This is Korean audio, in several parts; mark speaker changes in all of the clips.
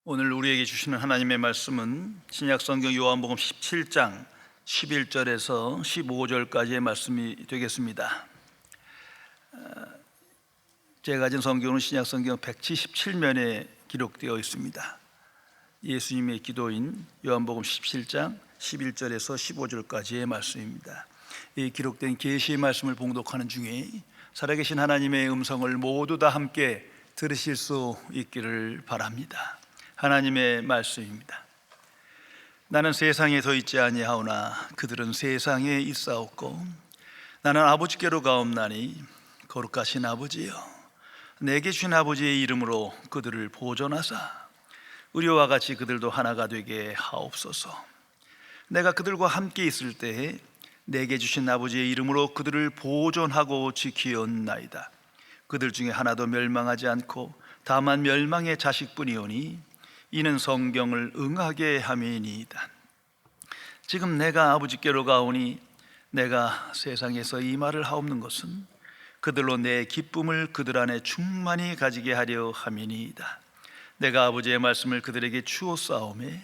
Speaker 1: 오늘 우리에게 주시는 하나님의 말씀은 신약성경 요한복음 17장 11절에서 15절까지의 말씀이 되겠습니다. 제가 가진 성경은 신약성경 177면에 기록되어 있습니다. 예수님의 기도인 요한복음 17장 11절에서 15절까지의 말씀입니다. 이 기록된 계시의 말씀을 봉독하는 중에 살아계신 하나님의 음성을 모두 다 함께 들으실 수 있기를 바랍니다. 하나님의 말씀입니다. 나는 세상에 서 있지 아니하오나 그들은 세상에 있사옵고 나는 아버지께로 가옵나니 거룩하신 아버지여 내게 주신 아버지의 이름으로 그들을 보존하사 우리와 같이 그들도 하나가 되게 하옵소서. 내가 그들과 함께 있을 때에 내게 주신 아버지의 이름으로 그들을 보존하고 지키었나이다. 그들 중에 하나도 멸망하지 않고 다만 멸망의 자식뿐이오니 이는 성경을 응하게 함이니이다. 지금 내가 아버지께로 가오니 내가 세상에서 이 말을 하옵는 것은 그들로 내 기쁨을 그들 안에 충만히 가지게 하려 함이니이다. 내가 아버지의 말씀을 그들에게 주었사오매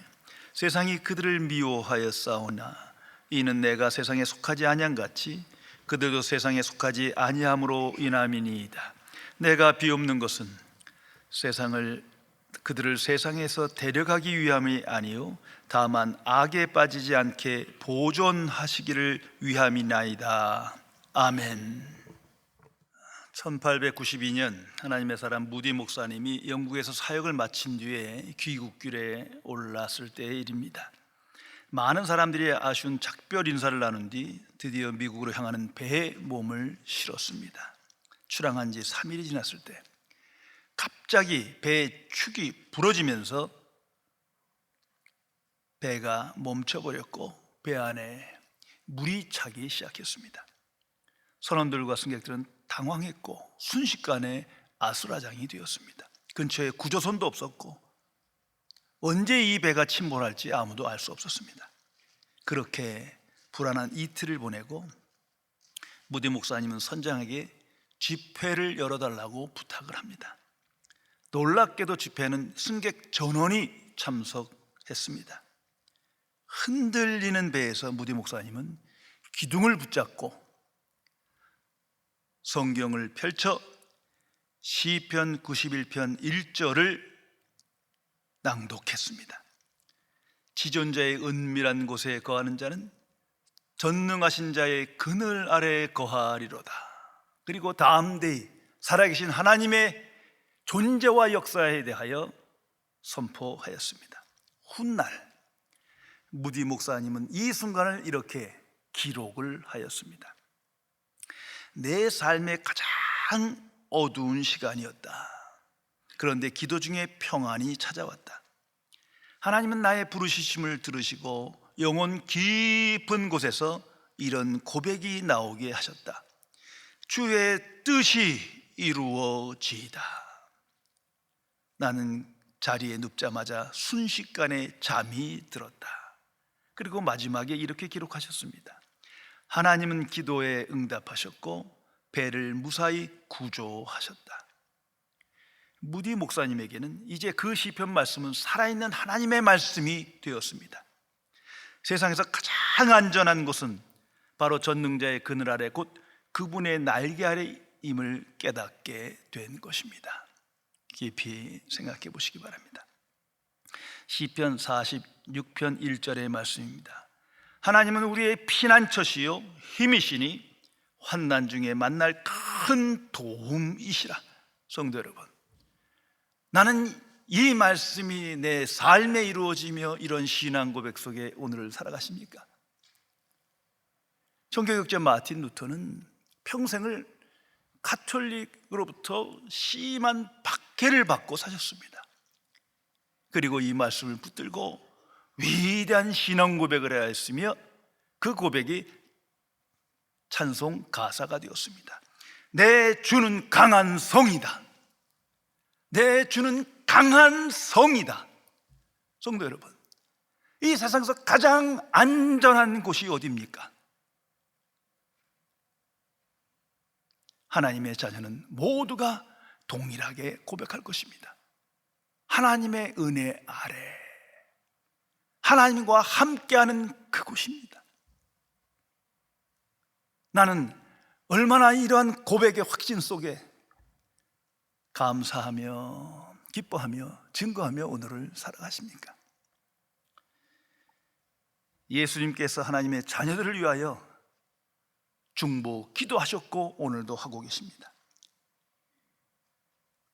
Speaker 1: 세상이 그들을 미워하였사오나 이는 내가 세상에 속하지 아니함같이 그들도 세상에 속하지 아니함으로 인함이니이다. 내가 비옵는 것은 그들을 세상에서 데려가기 위함이 아니요 다만 악에 빠지지 않게 보존하시기를 위함이나이다. 아멘. 1892년 하나님의 사람 무디 목사님이 영국에서 사역을 마친 뒤에 귀국길에 올랐을 때의 일입니다. 많은 사람들이 아쉬운 작별 인사를 나눈 뒤 드디어 미국으로 향하는 배에 몸을 실었습니다. 출항한 지 3일이 지났을 때 갑자기 배의 축이 부러지면서 배가 멈춰버렸고 배 안에 물이 차기 시작했습니다. 선원들과 승객들은 당황했고 순식간에 아수라장이 되었습니다. 근처에 구조선도 없었고 언제 이 배가 침몰할지 아무도 알 수 없었습니다. 그렇게 불안한 이틀을 보내고 무디 목사님은 선장에게 집회를 열어달라고 부탁을 합니다. 놀랍게도 집회는 승객 전원이 참석했습니다. 흔들리는 배에서 무디 목사님은 기둥을 붙잡고 성경을 펼쳐 시편 91편 1절을 낭독했습니다. 지존자의 은밀한 곳에 거하는 자는 전능하신 자의 그늘 아래에 거하리로다. 그리고 다음 데이 살아계신 하나님의 존재와 역사에 대하여 선포하였습니다. 훗날 무디 목사님은 이 순간을 이렇게 기록을 하였습니다. 내 삶의 가장 어두운 시간이었다. 그런데 기도 중에 평안이 찾아왔다. 하나님은 나의 부르짖음을 들으시고 영혼 깊은 곳에서 이런 고백이 나오게 하셨다. 주의 뜻이 이루어지이다. 나는 자리에 눕자마자 순식간에 잠이 들었다. 그리고 마지막에 이렇게 기록하셨습니다. 하나님은 기도에 응답하셨고 배를 무사히 구조하셨다. 무디 목사님에게는 이제 그 시편 말씀은 살아있는 하나님의 말씀이 되었습니다. 세상에서 가장 안전한 곳은 바로 전능자의 그늘 아래 곧 그분의 날개 아래임을 깨닫게 된 것입니다. 깊이 생각해 보시기 바랍니다. 시편 46편 1절의 말씀입니다. 하나님은 우리의 피난처시요 힘이시니 환난 중에 만날 큰 도움이시라. 성도 여러분, 나는 이 말씀이 내 삶에 이루어지며 이런 신앙 고백 속에 오늘을 살아가십니까? 종교개혁자 마틴 루터는 평생을 가톨릭으로부터 심한 박해를 받고 사셨습니다. 그리고 이 말씀을 붙들고 위대한 신앙 고백을 해야 했으며 그 고백이 찬송 가사가 되었습니다. 내 주는 강한 성이다. 내 주는 강한 성이다. 성도 여러분, 이 세상에서 가장 안전한 곳이 어디입니까? 하나님의 자녀는 모두가 동일하게 고백할 것입니다. 하나님의 은혜 아래 하나님과 함께하는 그곳입니다. 나는 얼마나 이러한 고백의 확신 속에 감사하며 기뻐하며 증거하며 오늘을 살아가십니까? 예수님께서 하나님의 자녀들을 위하여 중보 기도하셨고 오늘도 하고 계십니다.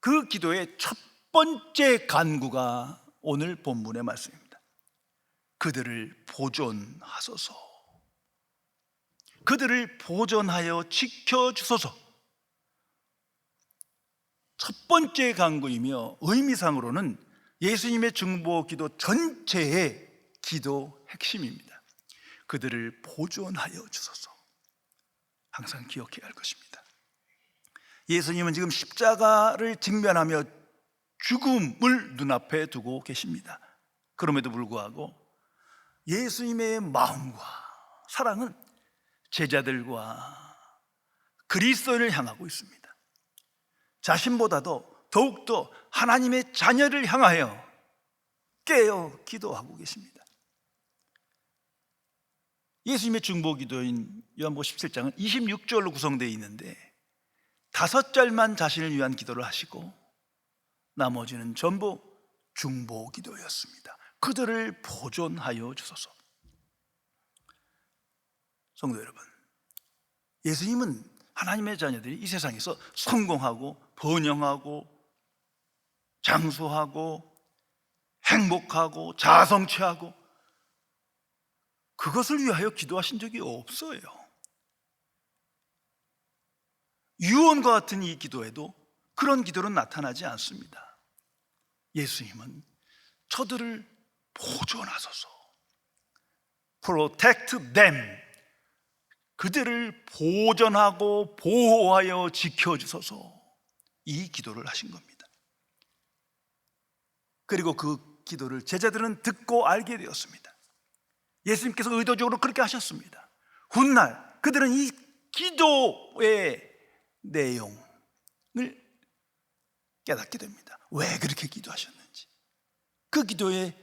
Speaker 1: 그 기도의 첫 번째 간구가 오늘 본문의 말씀입니다. 그들을 보존하소서. 그들을 보존하여 지켜주소서. 첫 번째 간구이며 의미상으로는 예수님의 중보 기도 전체의 기도 핵심입니다. 그들을 보존하여 주소서. 항상 기억해야 할 것입니다. 예수님은 지금 십자가를 직면하며 죽음을 눈앞에 두고 계십니다. 그럼에도 불구하고 예수님의 마음과 사랑은 제자들과 그리스도인을 향하고 있습니다. 자신보다도 더욱더 하나님의 자녀를 향하여 깨어 기도하고 계십니다. 예수님의 중보 기도인 요한복음 17장은 26절로 구성되어 있는데 5절만 자신을 위한 기도를 하시고 나머지는 전부 중보 기도였습니다. 그들을 보존하여 주소서. 성도 여러분, 예수님은 하나님의 자녀들이 이 세상에서 성공하고 번영하고 장수하고 행복하고 자성취하고 그것을 위하여 기도하신 적이 없어요. 유언과 같은 이 기도에도 그런 기도는 나타나지 않습니다. 예수님은 저들을 보존하소서. Protect them. 그들을 보존하고 보호하여 지켜주소서. 이 기도를 하신 겁니다. 그리고 그 기도를 제자들은 듣고 알게 되었습니다. 예수님께서 의도적으로 그렇게 하셨습니다. 훗날 그들은 이 기도의 내용을 깨닫게 됩니다. 왜 그렇게 기도하셨는지, 그 기도의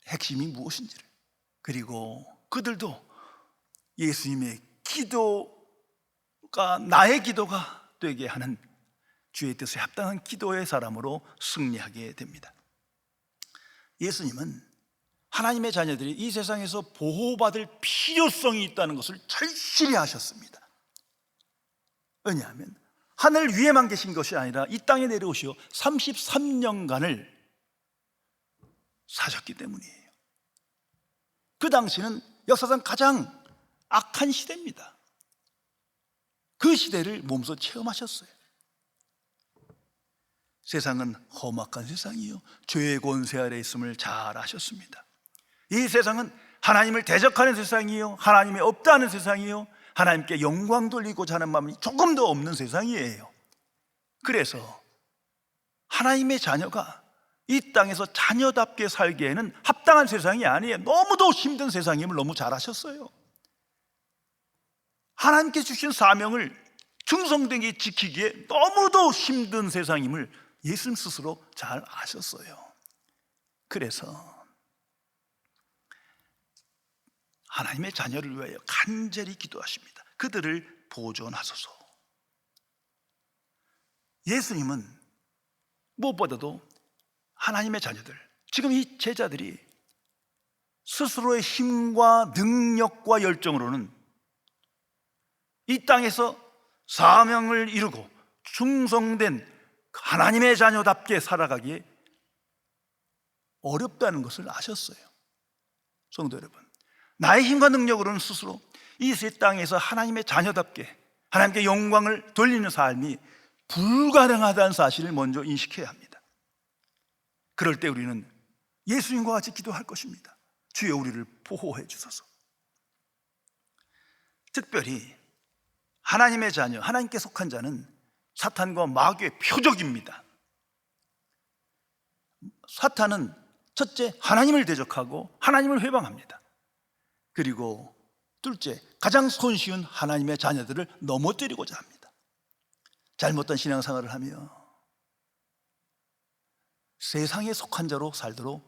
Speaker 1: 핵심이 무엇인지를, 그리고 그들도 예수님의 기도가 나의 기도가 되게 하는 주의 뜻에 합당한 기도의 사람으로 승리하게 됩니다. 예수님은 하나님의 자녀들이 이 세상에서 보호받을 필요성이 있다는 것을 절실히 하셨습니다. 왜냐하면 하늘 위에만 계신 것이 아니라 이 땅에 내려오시어 33년간을 사셨기 때문이에요. 그 당시는 역사상 가장 악한 시대입니다. 그 시대를 몸소 체험하셨어요. 세상은 험악한 세상이요, 죄의 권세 아래 있음을 잘 아셨습니다. 이 세상은 하나님을 대적하는 세상이요, 하나님이 없다는 세상이요, 하나님께 영광 돌리고자 하는 마음이 조금도 없는 세상이에요. 그래서 하나님의 자녀가 이 땅에서 자녀답게 살기에는 합당한 세상이 아니에요. 너무도 힘든 세상임을 너무 잘 아셨어요. 하나님께 주신 사명을 충성되게 지키기에 너무도 힘든 세상임을 예수님 스스로 잘 아셨어요. 그래서 하나님의 자녀를 위하여 간절히 기도하십니다. 그들을 보존하소서. 예수님은 무엇보다도 하나님의 자녀들, 지금 이 제자들이 스스로의 힘과 능력과 열정으로는 이 땅에서 사명을 이루고 충성된 하나님의 자녀답게 살아가기에 어렵다는 것을 아셨어요. 성도 여러분, 나의 힘과 능력으로는 스스로 이 세 땅에서 하나님의 자녀답게 하나님께 영광을 돌리는 삶이 불가능하다는 사실을 먼저 인식해야 합니다. 그럴 때 우리는 예수님과 같이 기도할 것입니다. 주여 우리를 보호해 주소서. 특별히 하나님의 자녀, 하나님께 속한 자는 사탄과 마귀의 표적입니다. 사탄은 첫째, 하나님을 대적하고 하나님을 회방합니다. 그리고 둘째, 가장 손쉬운 하나님의 자녀들을 넘어뜨리고자 합니다. 잘못된 신앙생활을 하며 세상에 속한 자로 살도록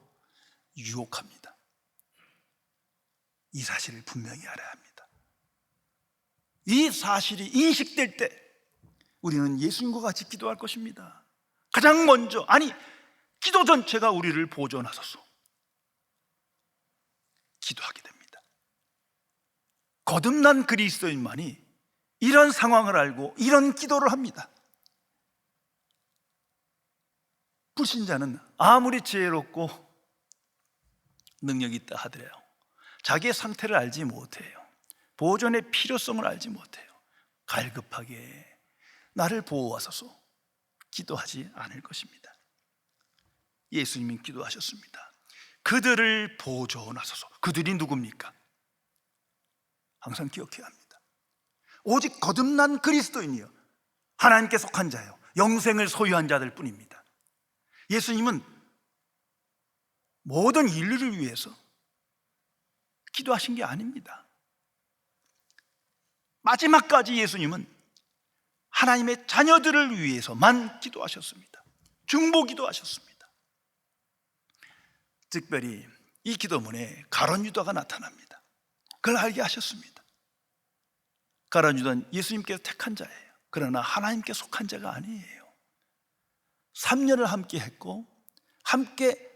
Speaker 1: 유혹합니다. 이 사실을 분명히 알아야 합니다. 이 사실이 인식될 때 우리는 예수님과 같이 기도할 것입니다. 가장 먼저, 아니 기도 전체가 우리를 보존하소서 기도하게 됩니다. 거듭난 그리스도인만이 이런 상황을 알고 이런 기도를 합니다. 불신자는 아무리 지혜롭고 능력이 있다 하더라도 자기의 상태를 알지 못해요. 보존의 필요성을 알지 못해요. 갈급하게 나를 보호하소서 기도하지 않을 것입니다. 예수님이 기도하셨습니다. 그들을 보존하소서. 그들이 누굽니까? 항상 기억해야 합니다. 오직 거듭난 그리스도인이요, 하나님께 속한 자요, 영생을 소유한 자들 뿐입니다. 예수님은 모든 인류를 위해서 기도하신 게 아닙니다. 마지막까지 예수님은 하나님의 자녀들을 위해서만 기도하셨습니다. 중보기도 하셨습니다. 특별히 이 기도문에 가룟 유다가 나타납니다. 그걸 알게 하셨습니다. 가룟 유다는 예수님께서 택한 자예요. 그러나 하나님께 속한 자가 아니에요. 3년을 함께 했고 함께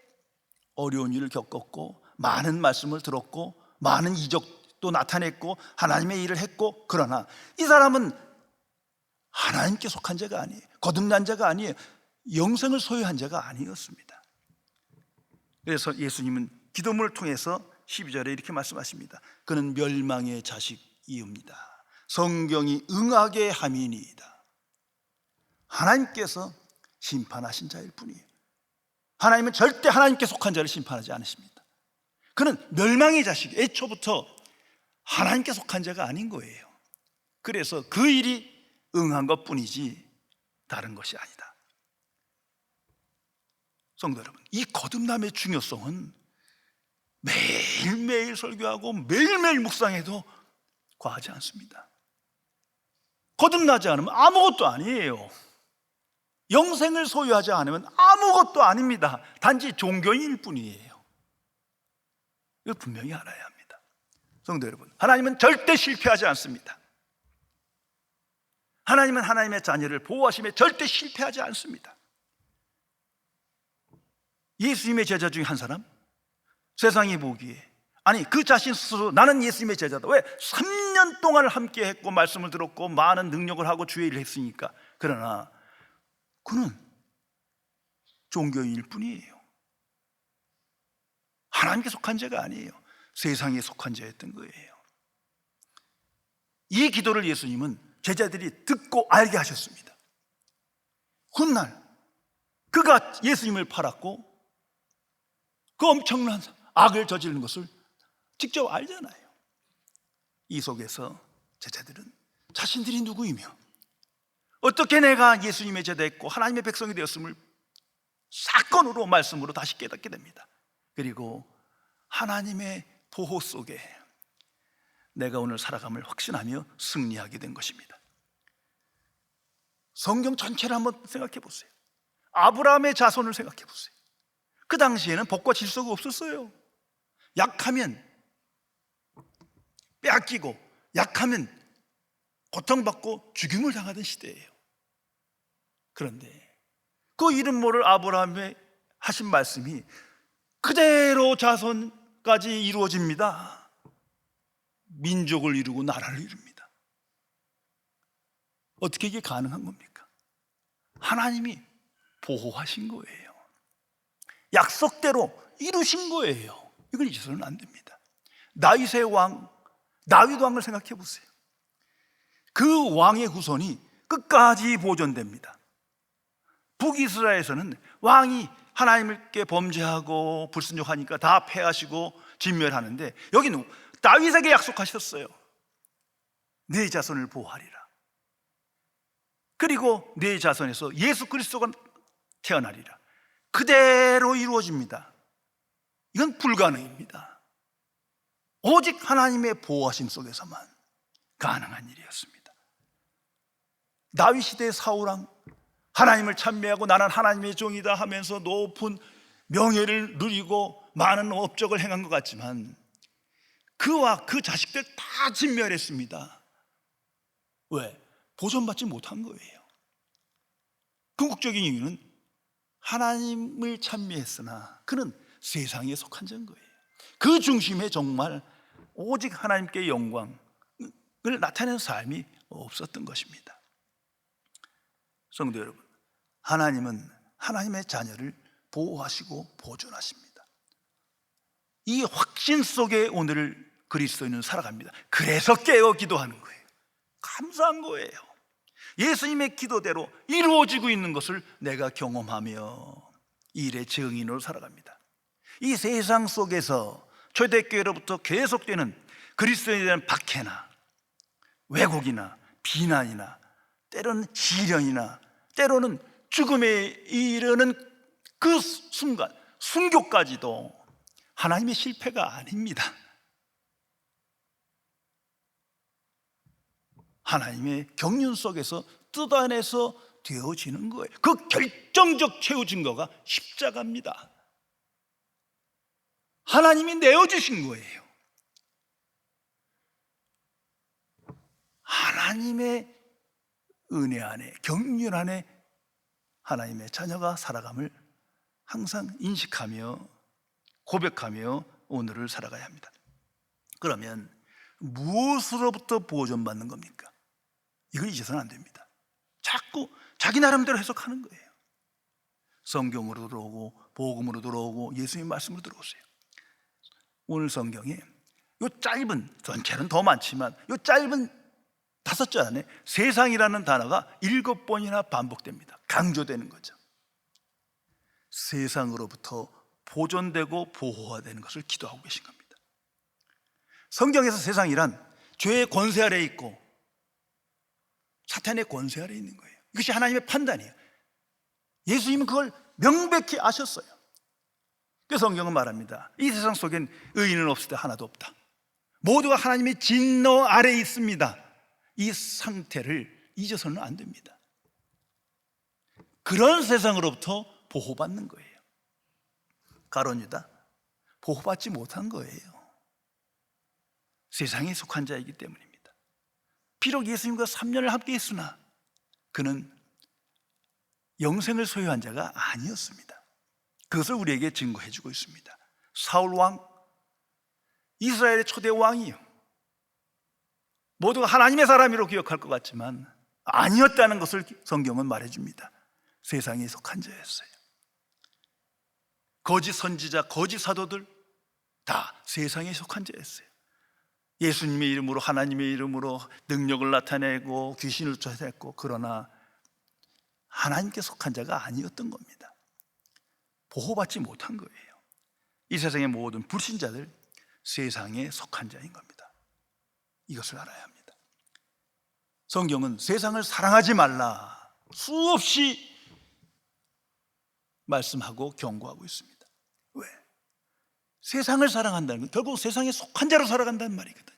Speaker 1: 어려운 일을 겪었고 많은 말씀을 들었고 많은 이적도 나타냈고 하나님의 일을 했고, 그러나 이 사람은 하나님께 속한 자가 아니에요. 거듭난 자가 아니에요. 영생을 소유한 자가 아니었습니다. 그래서 예수님은 기도문을 통해서 12절에 이렇게 말씀하십니다. 그는 멸망의 자식이옵니다. 성경이 응하게 함이니이다. 하나님께서 심판하신 자일 뿐이에요. 하나님은 절대 하나님께 속한 자를 심판하지 않으십니다. 그는 멸망의 자식, 애초부터 하나님께 속한 자가 아닌 거예요. 그래서 그 일이 응한 것 뿐이지 다른 것이 아니다. 성도 여러분, 이 거듭남의 중요성은 매일매일 설교하고 매일매일 묵상해도 과하지 않습니다. 거듭나지 않으면 아무것도 아니에요. 영생을 소유하지 않으면 아무것도 아닙니다. 단지 종교인일 뿐이에요. 이걸 분명히 알아야 합니다. 성도 여러분, 하나님은 절대 실패하지 않습니다. 하나님은 하나님의 자녀를 보호하심에 절대 실패하지 않습니다. 예수님의 제자 중에 한 사람, 세상이 보기에, 아니 그 자신 스스로 나는 예수님의 제자다. 왜? 3년 동안 함께 했고 말씀을 들었고 많은 능력을 하고 주의 일을 했으니까. 그러나 그는 종교인일 뿐이에요. 하나님께 속한 자가 아니에요. 세상에 속한 자였던 거예요. 이 기도를 예수님은 제자들이 듣고 알게 하셨습니다. 훗날 그가 예수님을 팔았고 그 엄청난 악을 저지르는 것을 직접 알잖아요. 이 속에서 제자들은 자신들이 누구이며 어떻게 내가 예수님의 제자였고 하나님의 백성이 되었음을 사건으로 말씀으로 다시 깨닫게 됩니다. 그리고 하나님의 보호 속에 내가 오늘 살아감을 확신하며 승리하게 된 것입니다. 성경 전체를 한번 생각해 보세요. 아브라함의 자손을 생각해 보세요. 그 당시에는 법과 질서가 없었어요. 약하면 빼앗기고 약하면 고통받고 죽임을 당하던 시대예요. 그런데 그 이름 모를 아브라함의 하신 말씀이 그대로 자손까지 이루어집니다. 민족을 이루고 나라를 이룹니다. 어떻게 이게 가능한 겁니까? 하나님이 보호하신 거예요. 약속대로 이루신 거예요. 이걸 잊어서는 안 됩니다. 다윗의 왕, 다윗 왕을 생각해 보세요. 그 왕의 후손이 끝까지 보존됩니다. 북이스라엘에서는 왕이 하나님께 범죄하고 불순종하니까 다 패하시고 진멸하는데, 여기는 다윗에게 약속하셨어요. 네 자손을 보호하리라. 그리고 네 자손에서 예수 그리스도가 태어나리라. 그대로 이루어집니다. 이건 불가능입니다. 오직 하나님의 보호하심 속에서만 가능한 일이었습니다. 다윗 시대의 사울왕, 하나님을 찬미하고 나는 하나님의 종이다 하면서 높은 명예를 누리고 많은 업적을 행한 것 같지만 그와 그 자식들 다 진멸했습니다. 왜? 보존받지 못한 거예요. 궁극적인 이유는 하나님을 찬미했으나 그는 세상에 속한 자인 거예요. 그 중심에 정말 오직 하나님께 영광을 나타내는 삶이 없었던 것입니다. 성도 여러분, 하나님은 하나님의 자녀를 보호하시고 보존하십니다. 이 확신 속에 오늘 그리스도인은 살아갑니다. 그래서 깨어 기도하는 거예요. 감사한 거예요. 예수님의 기도대로 이루어지고 있는 것을 내가 경험하며 이 일의 증인으로 살아갑니다. 이 세상 속에서 초대교회로부터 계속되는 그리스도인에 대한 박해나 왜곡이나 비난이나 때로는 시련이나 때로는 죽음에 이르는 그 순간 순교까지도 하나님의 실패가 아닙니다. 하나님의 경륜 속에서 뜯어내서 되어지는 거예요. 그 결정적 최후 증거가 십자가입니다. 하나님이 내어주신 거예요. 하나님의 은혜 안에, 경륜 안에 하나님의 자녀가 살아감을 항상 인식하며 고백하며 오늘을 살아가야 합니다. 그러면 무엇으로부터 보존받는 겁니까? 이걸 잊어서는 안 됩니다. 자꾸 자기 나름대로 해석하는 거예요. 성경으로 들어오고 복음으로 들어오고 예수님 말씀으로 들어오세요. 오늘 성경에 이 짧은, 전체는 더 많지만 이 짧은 5절 안에 세상이라는 단어가 7번이나 반복됩니다. 강조되는 거죠. 세상으로부터 보존되고 보호되는 것을 기도하고 계신 겁니다. 성경에서 세상이란 죄의 권세 아래에 있고 사탄의 권세 아래에 있는 거예요. 이것이 하나님의 판단이에요. 예수님은 그걸 명백히 아셨어요. 그래서 성경은 말합니다. 이 세상 속엔 의인은 없으되 하나도 없다. 모두가 하나님의 진노 아래에 있습니다. 이 상태를 잊어서는 안 됩니다. 그런 세상으로부터 보호받는 거예요. 가룟 유다 보호받지 못한 거예요. 세상에 속한 자이기 때문입니다. 비록 예수님과 3년을 함께 했으나 그는 영생을 소유한 자가 아니었습니다. 그것을 우리에게 증거해 주고 있습니다. 사울 왕, 이스라엘의 초대 왕이요, 모두가 하나님의 사람이로 기억할 것 같지만 아니었다는 것을 성경은 말해줍니다. 세상에 속한 자였어요. 거짓 선지자, 거짓 사도들 다 세상에 속한 자였어요. 예수님의 이름으로, 하나님의 이름으로 능력을 나타내고 귀신을 쫓아냈고, 그러나 하나님께 속한 자가 아니었던 겁니다. 보호받지 못한 거예요. 이 세상의 모든 불신자들 세상에 속한 자인 겁니다. 이것을 알아야 합니다. 성경은 세상을 사랑하지 말라 수없이 말씀하고 경고하고 있습니다. 왜? 세상을 사랑한다는 건 결국 세상에 속한 자로 살아간다는 말이거든요.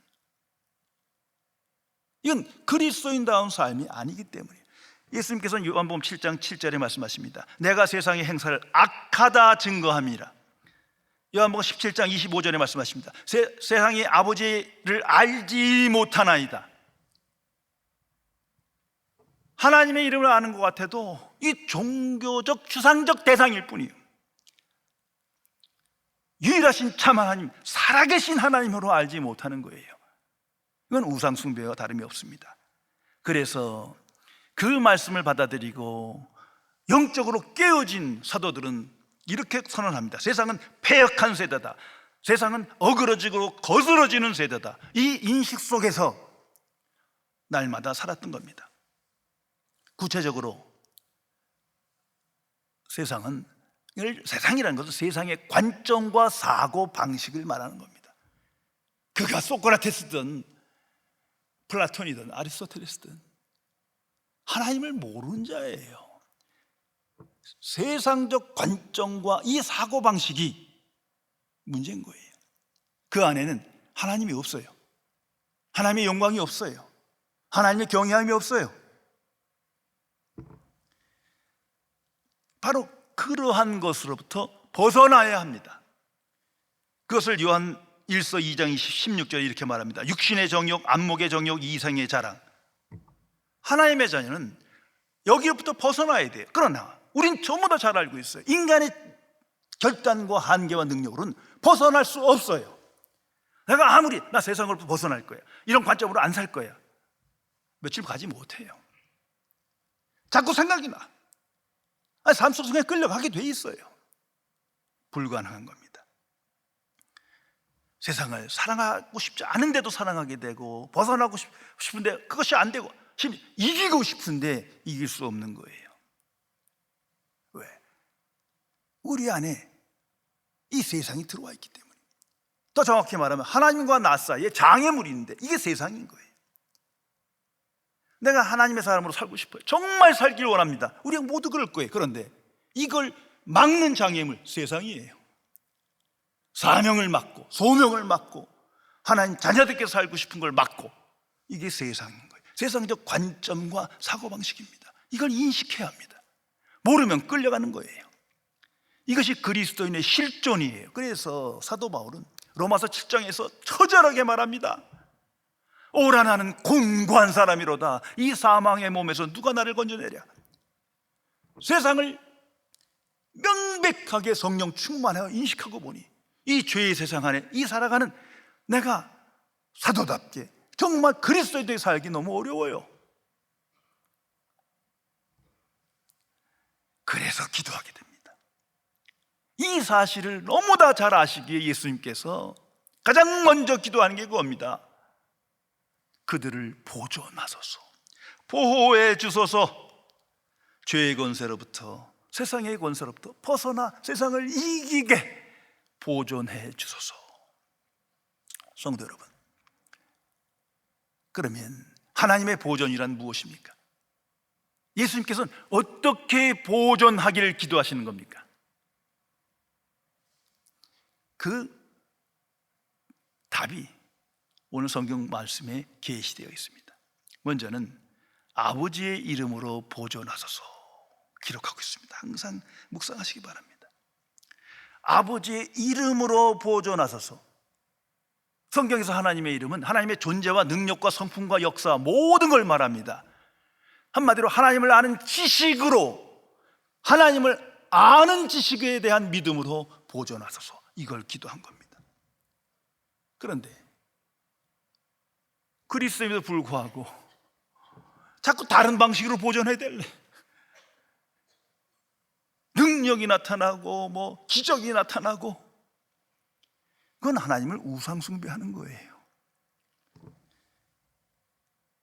Speaker 1: 이건 그리스도인다운 삶이 아니기 때문이에요. 예수님께서는 요한복음 7장 7절에 말씀하십니다. 내가 세상의 행사를 악하다 증거함이라. 요한복음 17장 25절에 말씀하십니다. 세상이 아버지를 알지 못하나이다. 하나님의 이름을 아는 것 같아도 이 종교적 추상적 대상일 뿐이에요. 유일하신 참 하나님, 살아계신 하나님으로 알지 못하는 거예요. 이건 우상 숭배와 다름이 없습니다. 그래서 그 말씀을 받아들이고 영적으로 깨어진 사도들은 이렇게 선언합니다. 세상은 패역한 세대다. 세상은 어그러지고 거스러지는 세대다. 이 인식 속에서 날마다 살았던 겁니다. 구체적으로 세상이라는 것은 세상의 관점과 사고 방식을 말하는 겁니다. 그가 소크라테스든 플라톤이든 아리스토텔레스든 하나님을 모르는 자예요. 세상적 관점과 이 사고 방식이 문제인 거예요. 그 안에는 하나님이 없어요. 하나님의 영광이 없어요. 하나님의 경외함이 없어요. 바로 그러한 것으로부터 벗어나야 합니다. 그것을 요한 1서 2장 16절에 이렇게 말합니다. 육신의 정욕, 안목의 정욕, 이성의 자랑. 하나님의 자녀는 여기로부터 벗어나야 돼요. 그러나 우린 전부 다 잘 알고 있어요. 인간의 결단과 한계와 능력으로는 벗어날 수 없어요. 내가 아무리 나 세상으로부터 벗어날 거야, 이런 관점으로 안 살 거야, 며칠 가지 못해요. 자꾸 생각이 나. 삶 속에 끌려가게 돼 있어요. 불가능한 겁니다. 세상을 사랑하고 싶지 않은데도 사랑하게 되고, 벗어나고 싶은데 그것이 안 되고, 이기고 싶은데 이길 수 없는 거예요. 왜? 우리 안에 이 세상이 들어와 있기 때문에. 더 정확히 말하면 하나님과 나 사이에 장애물이 있는데 이게 세상인 거예요. 내가 하나님의 사람으로 살고 싶어요. 정말 살길 원합니다. 우리가 모두 그럴 거예요. 그런데 이걸 막는 장애물, 세상이에요. 사명을 막고 소명을 막고 하나님 자녀들께 살고 싶은 걸 막고, 이게 세상인 거예요. 세상적 관점과 사고방식입니다. 이걸 인식해야 합니다. 모르면 끌려가는 거예요. 이것이 그리스도인의 실존이에요. 그래서 사도 바울은 로마서 7장에서 처절하게 말합니다. 오라 나는 곤고한 사람이로다. 이 사망의 몸에서 누가 나를 건져내랴. 세상을 명백하게 성령 충만하여 인식하고 보니 이 죄의 세상 안에 이 살아가는 내가 사도답게 정말 그리스도인되게 살기 너무 어려워요. 그래서 기도하게 됩니다. 이 사실을 너무 다 잘 아시기에 예수님께서 가장 먼저 기도하는 게 그겁니다. 그들을 보존하소서, 보호해 주소서. 죄의 권세로부터, 세상의 권세로부터 벗어나 세상을 이기게 보존해 주소서. 성도 여러분, 그러면 하나님의 보존이란 무엇입니까? 예수님께서는 어떻게 보존하기를 기도하시는 겁니까? 그 답이 오늘 성경 말씀에 계시되어 있습니다. 먼저는 아버지의 이름으로 보존하소서 기록하고 있습니다. 항상 묵상하시기 바랍니다. 아버지의 이름으로 보존하소서. 성경에서 하나님의 이름은 하나님의 존재와 능력과 성품과 역사, 모든 걸 말합니다. 한마디로 하나님을 아는 지식으로, 하나님을 아는 지식에 대한 믿음으로 보존하소서, 이걸 기도한 겁니다. 그런데 그리스도임에도 불구하고 자꾸 다른 방식으로 보존해야 될래. 능력이 나타나고 기적이 나타나고, 그건 하나님을 우상 숭배하는 거예요.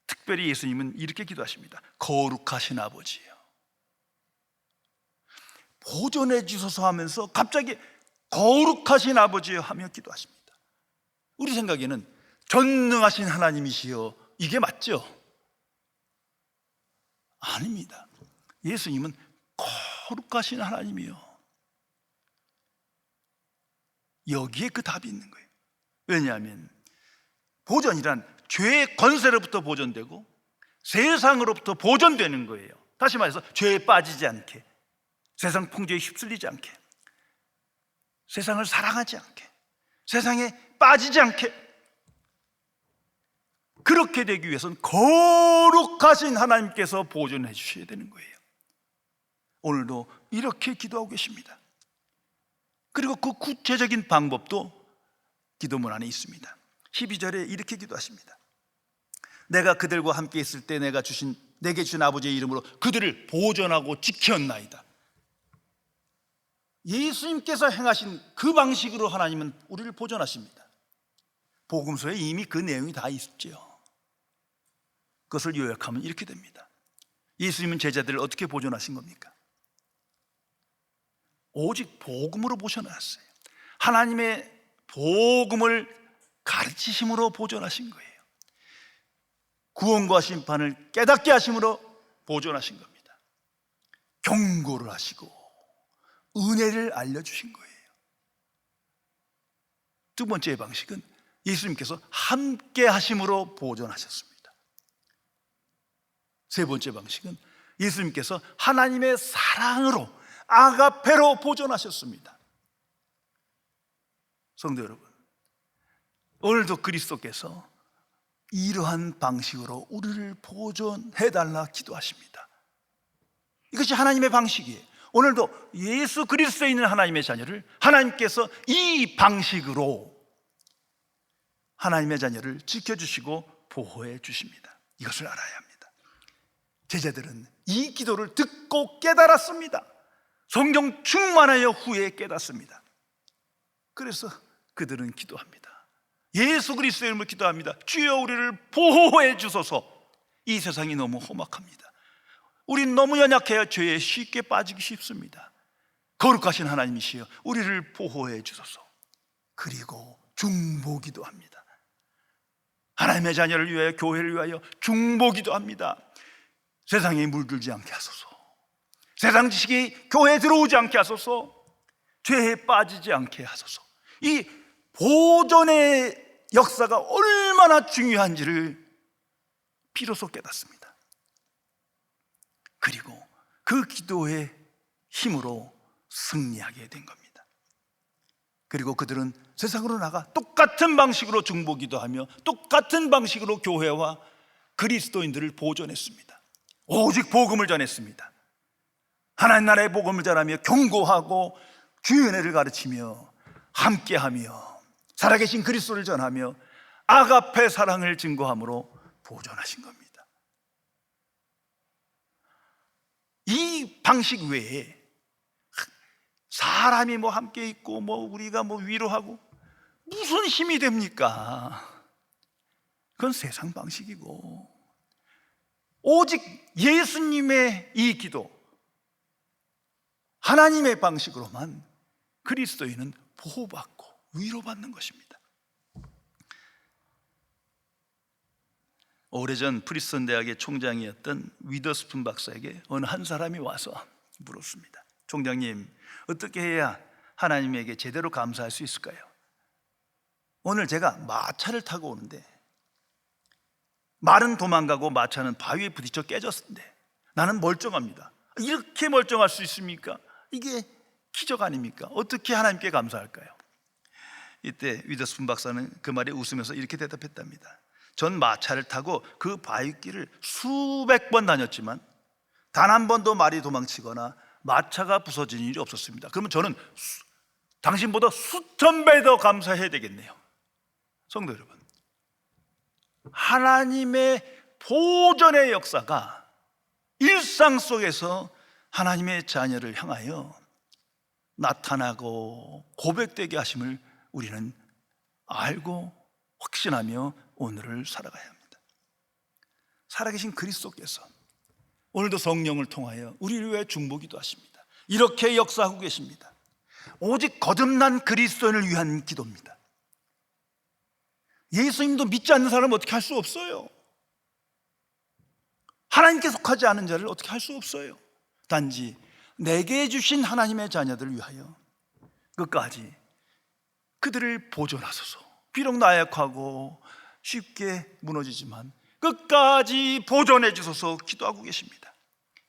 Speaker 1: 특별히 예수님은 이렇게 기도하십니다. 거룩하신 아버지요, 보존해 주소서 하면서 갑자기 거룩하신 아버지요 하며 기도하십니다. 우리 생각에는 전능하신 하나님이시여, 이게 맞죠? 아닙니다. 예수님은 거룩하신 하나님이요, 여기에 그 답이 있는 거예요. 왜냐하면 보존이란 죄의 권세로부터 보존되고 세상으로부터 보존되는 거예요. 다시 말해서 죄에 빠지지 않게, 세상 풍조에 휩쓸리지 않게, 세상을 사랑하지 않게, 세상에 빠지지 않게, 그렇게 되기 위해서는 거룩하신 하나님께서 보존해 주셔야 되는 거예요. 오늘도 이렇게 기도하고 계십니다. 그리고 그 구체적인 방법도 기도문 안에 있습니다. 12절에 이렇게 기도하십니다. 내가 그들과 함께 있을 때 내게 주신 아버지의 이름으로 그들을 보존하고 지켰나이다. 예수님께서 행하신 그 방식으로 하나님은 우리를 보존하십니다. 복음서에 이미 그 내용이 다 있죠. 그것을 요약하면 이렇게 됩니다. 예수님은 제자들을 어떻게 보존하신 겁니까? 오직 복음으로 보존하셨어요. 하나님의 복음을 가르치심으로 보존하신 거예요. 구원과 심판을 깨닫게 하심으로 보존하신 겁니다. 경고를 하시고 은혜를 알려주신 거예요. 두 번째 방식은 예수님께서 함께 하심으로 보존하셨습니다. 세 번째 방식은 예수님께서 하나님의 사랑으로 아가페로 보존하셨습니다. 성도 여러분, 오늘도 그리스도께서 이러한 방식으로 우리를 보존해달라 기도하십니다. 이것이 하나님의 방식이에요. 오늘도 예수 그리스도에 있는 하나님의 자녀를 하나님께서 이 방식으로 하나님의 자녀를 지켜주시고 보호해 주십니다. 이것을 알아야 합니다. 제자들은 이 기도를 듣고 깨달았습니다. 성령 충만하여 후에 깨닫습니다. 그래서 그들은 기도합니다. 예수 그리스도의 이름으로 기도합니다. 주여 우리를 보호해 주소서. 이 세상이 너무 험악합니다. 우린 너무 연약해야 죄에 쉽게 빠지기 쉽습니다. 거룩하신 하나님이시여 우리를 보호해 주소서. 그리고 중보기도 합니다. 하나님의 자녀를 위하여, 교회를 위하여 중보기도 합니다. 세상에 물들지 않게 하소서. 세상 지식이 교회에 들어오지 않게 하소서. 죄에 빠지지 않게 하소서. 이 보존의 역사가 얼마나 중요한지를 비로소 깨닫습니다. 그리고 그 기도의 힘으로 승리하게 된 겁니다. 그리고 그들은 세상으로 나가 똑같은 방식으로 중보기도 하며 똑같은 방식으로 교회와 그리스도인들을 보존했습니다. 오직 복음을 전했습니다. 하나님 나라의 복음을 전하며 경고하고 주의 은혜를 가르치며 함께하며 살아계신 그리스도를 전하며 아가페 사랑을 증거함으로 보존하신 겁니다. 이 방식 외에 사람이 함께 있고 우리가 위로하고 무슨 힘이 됩니까? 그건 세상 방식이고 오직 예수님의 이 기도, 하나님의 방식으로만 그리스도인은 보호받고 위로받는 것입니다. 오래전 프리스턴 대학의 총장이었던 위더스푼 박사에게 어느 한 사람이 와서 물었습니다. 총장님, 어떻게 해야 하나님에게 제대로 감사할 수 있을까요? 오늘 제가 마차를 타고 오는데 말은 도망가고 마차는 바위에 부딪혀 깨졌는데 나는 멀쩡합니다. 이렇게 멀쩡할 수 있습니까? 이게 기적 아닙니까? 어떻게 하나님께 감사할까요? 이때 위더스푼 박사는 그 말에 웃으면서 이렇게 대답했답니다. 전 마차를 타고 그 바위길을 수백 번 다녔지만 단 한 번도 말이 도망치거나 마차가 부서진 일이 없었습니다. 그러면 저는 당신보다 수천 배 더 감사해야 되겠네요. 성도 여러분, 하나님의 보존의 역사가 일상 속에서 하나님의 자녀를 향하여 나타나고 고백되게 하심을 우리는 알고 확신하며 오늘을 살아가야 합니다. 살아계신 그리스도께서 오늘도 성령을 통하여 우리를 위해 중보기도 하십니다. 이렇게 역사하고 계십니다. 오직 거듭난 그리스도인을 위한 기도입니다. 예수님도 믿지 않는 사람은 어떻게 할 수 없어요. 하나님께 속하지 않은 자를 어떻게 할 수 없어요. 단지 내게 주신 하나님의 자녀들을 위하여 끝까지 그들을 보존하소서. 비록 나약하고 쉽게 무너지지만 끝까지 보존해 주소서 기도하고 계십니다.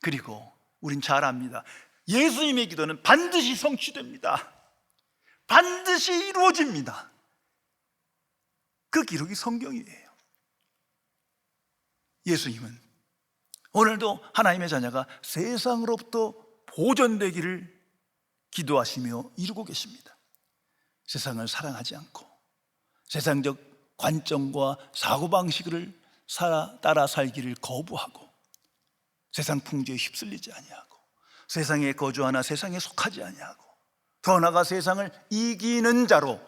Speaker 1: 그리고 우린 잘 압니다. 예수님의 기도는 반드시 성취됩니다. 반드시 이루어집니다. 그 기록이 성경이에요. 예수님은 오늘도 하나님의 자녀가 세상으로부터 보존되기를 기도하시며 이루고 계십니다. 세상을 사랑하지 않고 세상적 관점과 사고방식을 따라 살기를 거부하고 세상 풍조에 휩쓸리지 아니하고 세상에 거주하나 세상에 속하지 아니하고 더 나아가 세상을 이기는 자로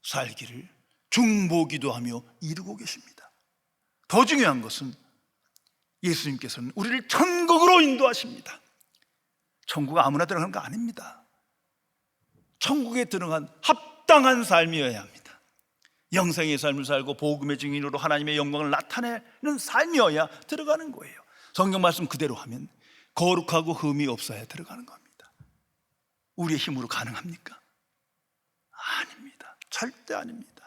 Speaker 1: 살기를 중보기도 하며 이루고 계십니다. 더 중요한 것은 예수님께서는 우리를 천국으로 인도하십니다. 천국 아무나 들어가는 거 아닙니다. 천국에 들어간 합당한 삶이어야 합니다. 영생의 삶을 살고 복음의 증인으로 하나님의 영광을 나타내는 삶이어야 들어가는 거예요. 성경 말씀 그대로 하면 거룩하고 흠이 없어야 들어가는 겁니다. 우리의 힘으로 가능합니까? 아닙니다. 절대 아닙니다.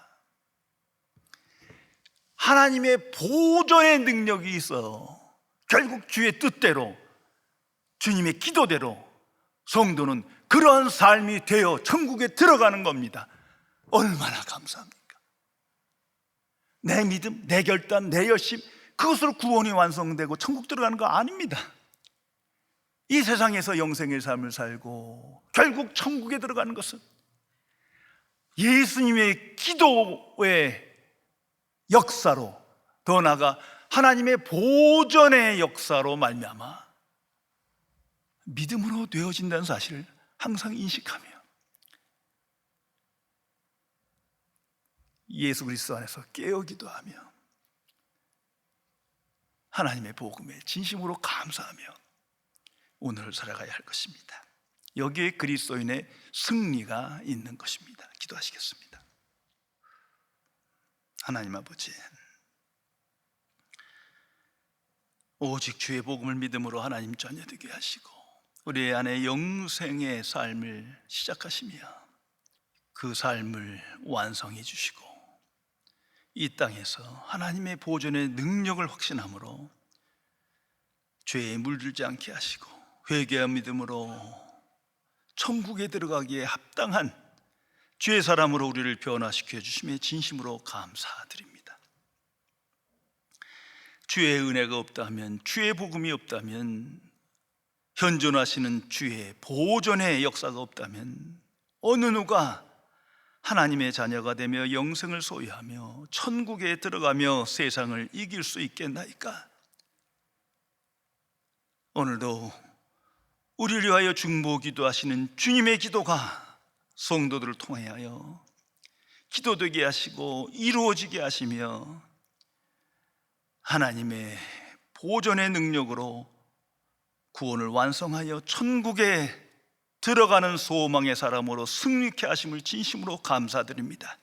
Speaker 1: 하나님의 보존의 능력이 있어 결국 주의 뜻대로 주님의 기도대로 성도는 그러한 삶이 되어 천국에 들어가는 겁니다. 얼마나 감사합니까? 내 믿음, 내 결단, 내 열심, 그것으로 구원이 완성되고 천국 들어가는 거 아닙니다. 이 세상에서 영생의 삶을 살고 결국 천국에 들어가는 것은 예수님의 기도의 역사로, 더 나아가 하나님의 보존의 역사로 말미암아 믿음으로 되어진다는 사실을 항상 인식하며 예수 그리스도 안에서 깨어기도 하며 하나님의 복음에 진심으로 감사하며 오늘을 살아가야 할 것입니다. 여기에 그리스도인의 승리가 있는 것입니다. 기도하시겠습니다. 하나님 아버지, 오직 주의 복음을 믿음으로 하나님 자녀 되게 하시고 우리 안에 영생의 삶을 시작하시며 그 삶을 완성해 주시고 이 땅에서 하나님의 보존의 능력을 확신함으로 죄에 물들지 않게 하시고 회개한 믿음으로 천국에 들어가기에 합당한 주의 사람으로 우리를 변화시켜 주심에 진심으로 감사드립니다. 주의 은혜가 없다면, 주의 복음이 없다면, 현존하시는 주의 보존의 역사가 없다면 어느 누가 하나님의 자녀가 되며 영생을 소유하며 천국에 들어가며 세상을 이길 수 있겠나이까? 오늘도 우리를 위하여 중보 기도하시는 주님의 기도가 성도들을 통하여 기도되게 하시고 이루어지게 하시며 하나님의 보존의 능력으로 구원을 완성하여 천국에 들어가는 소망의 사람으로 승리케 하심을 진심으로 감사드립니다.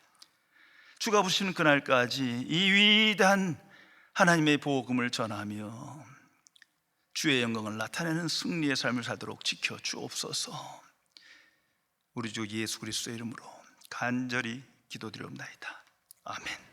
Speaker 1: 주가 부르시는 그날까지 이 위대한 하나님의 복음을 전하며 주의 영광을 나타내는 승리의 삶을 살도록 지켜 주옵소서. 우리 주 예수 그리스도의 이름으로 간절히 기도드리옵나이다. 아멘.